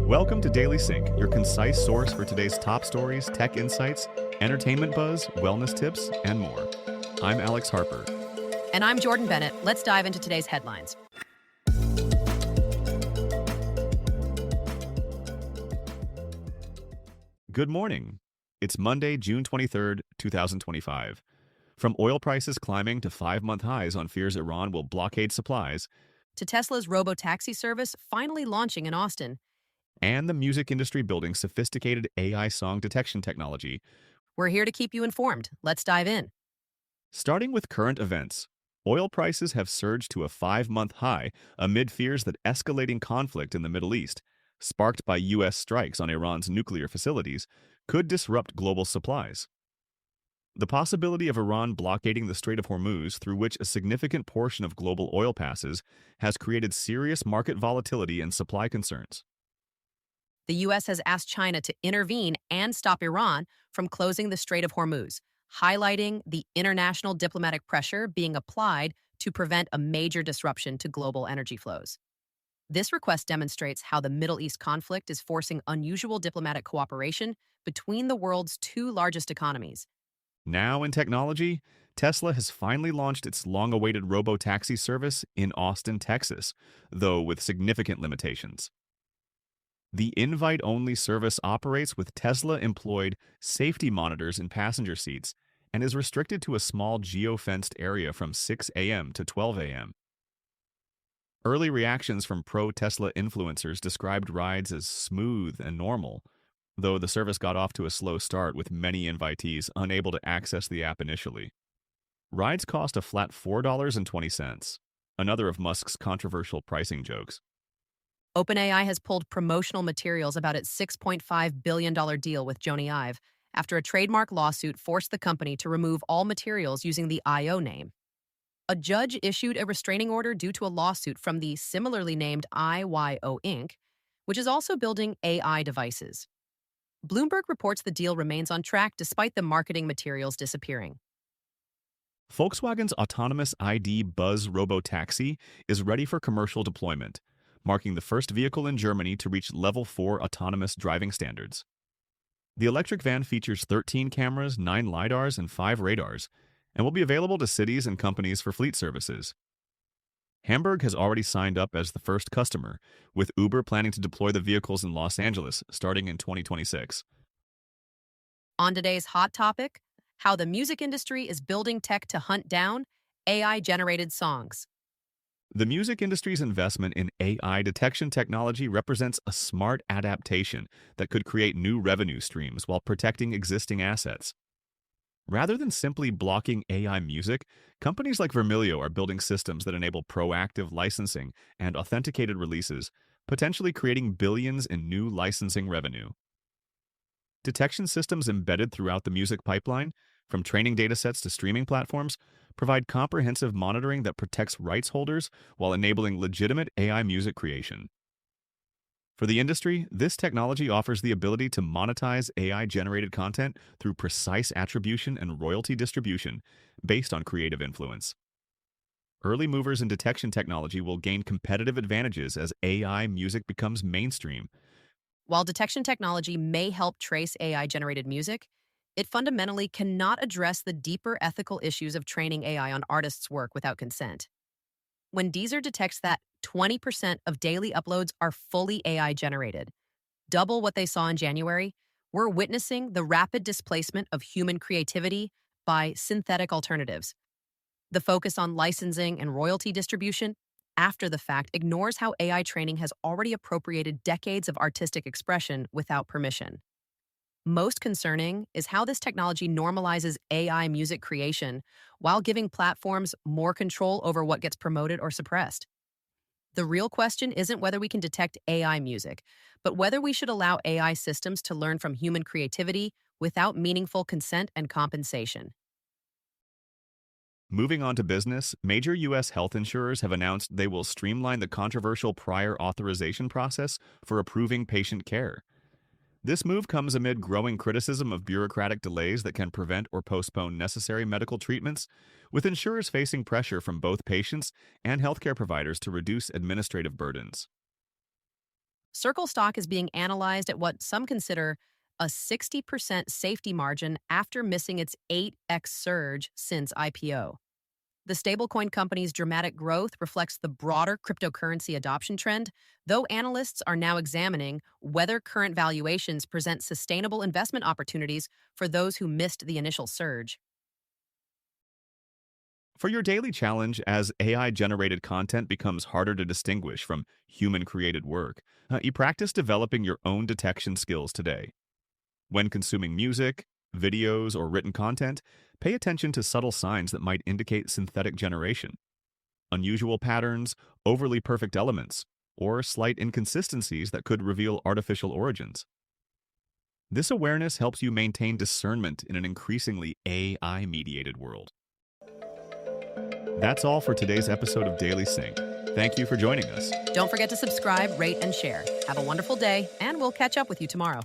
Welcome to Daily Sync, your concise source for today's top stories, tech insights, entertainment buzz, wellness tips, and more. I'm Alex Harper. And I'm Jordan Bennett. Let's dive into today's headlines. Good morning. It's Monday, June 23rd, 2025. From oil prices climbing to 5-month highs on fears Iran will blockade supplies, To Tesla's Robotaxi service finally launching in Austin, and the music industry building sophisticated AI song detection technology, we're here to keep you informed. Let's dive in. starting with current events. Oil prices have surged to a 5-month high amid fears that escalating conflict in the Middle East, sparked by U.S. strikes on Iran's nuclear facilities, could disrupt global supplies. The possibility of Iran blockading the Strait of Hormuz, through which a significant portion of global oil passes, has created serious market volatility and supply concerns. The U.S. has asked China to intervene and stop Iran from closing the Strait of Hormuz, highlighting the international diplomatic pressure being applied to prevent a major disruption to global energy flows. This request demonstrates how the Middle East conflict is forcing unusual diplomatic cooperation between the world's two largest economies. Now in technology, Tesla has finally launched its long-awaited Robotaxi service in Austin, Texas, though with significant limitations. The invite-only service operates with Tesla-employed safety monitors in passenger seats and is restricted to a small geo-fenced area from 6 a.m. to 12 a.m. Early reactions from pro-Tesla influencers described rides as smooth and normal, though the service got off to a slow start with many invitees unable to access the app initially. Rides cost a flat $4.20, another of Musk's controversial pricing jokes. OpenAI has pulled promotional materials about its $6.5 billion deal with Jony after a trademark lawsuit forced the company to remove all materials using the IO name. A judge issued a restraining order due to a lawsuit from the similarly named IYO Inc., which is also building AI devices. Bloomberg reports the deal remains on track despite the marketing materials disappearing. Volkswagen's autonomous ID Buzz Robotaxi is ready for commercial deployment, marking the first vehicle in Germany to reach Level 4 autonomous driving standards. The electric van features 13 cameras, 9 LiDARs, and 5 radars, and will be available to cities and companies for fleet services. Hamburg has already signed up as the first customer, with Uber planning to deploy the vehicles in Los Angeles starting in 2026. On today's hot topic, how the music industry is building tech to hunt down AI-generated songs. The music industry's investment in AI detection technology represents a smart adaptation that could create new revenue streams while protecting existing assets. Rather than simply blocking AI music, companies like Vermilio are building systems that enable proactive licensing and authenticated releases, potentially creating billions in new licensing revenue. Detection systems embedded throughout the music pipeline, from training datasets to streaming platforms, provide comprehensive monitoring that protects rights holders while enabling legitimate AI music creation. For the industry, this technology offers the ability to monetize AI-generated content through precise attribution and royalty distribution based on creative influence. Early movers in detection technology will gain competitive advantages as AI music becomes mainstream. While detection technology may help trace AI-generated music, it fundamentally cannot address the deeper ethical issues of training AI on artists' work without consent. When Deezer detects that 20% of daily uploads are fully AI-generated, double what they saw in January, we're witnessing the rapid displacement of human creativity by synthetic alternatives. The focus on licensing and royalty distribution after the fact ignores how AI training has already appropriated decades of artistic expression without permission. Most concerning is how this technology normalizes AI music creation while giving platforms more control over what gets promoted or suppressed. The real question isn't whether we can detect AI music, but whether we should allow AI systems to learn from human creativity without meaningful consent and compensation. Moving on to business, major U.S. health insurers have announced they will streamline the controversial prior authorization process for approving patient care. This move comes amid growing criticism of bureaucratic delays that can prevent or postpone necessary medical treatments, with insurers facing pressure from both patients and healthcare providers to reduce administrative burdens. Circle stock is being analyzed at what some consider a 60% safety margin after missing its 8x surge since IPO. The stablecoin company's dramatic growth reflects the broader cryptocurrency adoption trend, though analysts are now examining whether current valuations present sustainable investment opportunities for those who missed the initial surge. For your daily challenge, as AI-generated content becomes harder to distinguish from human-created work, you practice developing your own detection skills today. When consuming music, videos, or written content, pay attention to subtle signs that might indicate synthetic generation. Unusual patterns, overly perfect elements, or slight inconsistencies that could reveal artificial origins. This awareness helps you maintain discernment in an increasingly AI-mediated world. That's all for today's episode of Daily Sync. Thank you for joining us. Don't forget to subscribe, rate, and share. Have a wonderful day, and we'll catch up with you tomorrow.